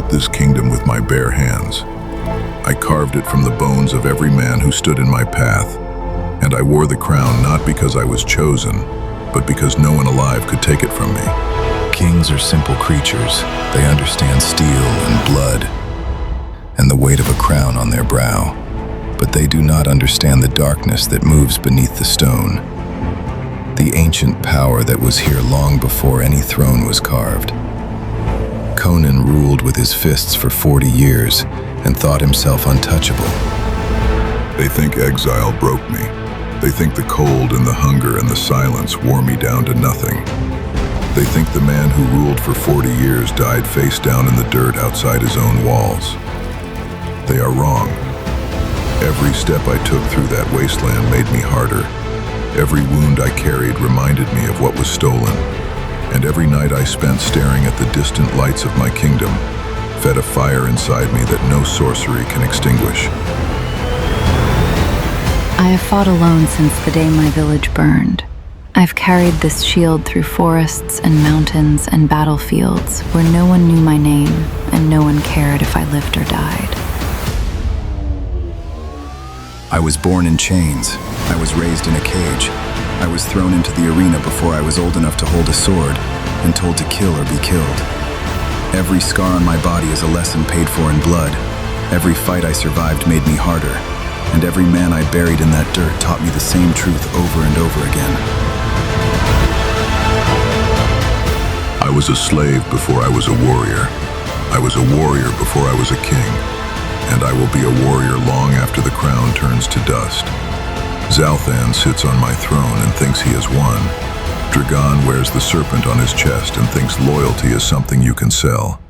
built this kingdom with my bare hands. I carved it from the bones of every man who stood in my path, and I wore the crown not because I was chosen, but because no one alive could take it from me. Kings are simple creatures. They understand steel and blood and the weight of a crown on their brow, but they do not understand the darkness that moves beneath the stone, the ancient power that was here long before any throne was carved. Conan ruled with his fists for 40 years and thought himself untouchable. They think exile broke me. They think the cold and the hunger and the silence wore me down to nothing. They think the man who ruled for 40 years died face down in the dirt outside his own walls. They are wrong. Every step I took through that wasteland made me harder. Every wound I carried reminded me of what was stolen. And every night I spent staring at the distant lights of my kingdom fed a fire inside me that no sorcery can extinguish. I have fought alone since the day my village burned. I've carried this shield through forests and mountains and battlefields where no one knew my name and no one cared if I lived or died. I was born in chains. I was raised in a cage. I was thrown into the arena before I was old enough to hold a sword and told to kill or be killed. Every scar on my body is a lesson paid for in blood. Every fight I survived made me harder, and every man I buried in that dirt taught me the same truth over and over again. I was a slave before I was a warrior. I was a warrior before I was a king. And I will be a warrior long after the crown turns to dust. Zalthan sits on my throne and thinks he has won. Dragon wears the serpent on his chest and thinks loyalty is something you can sell.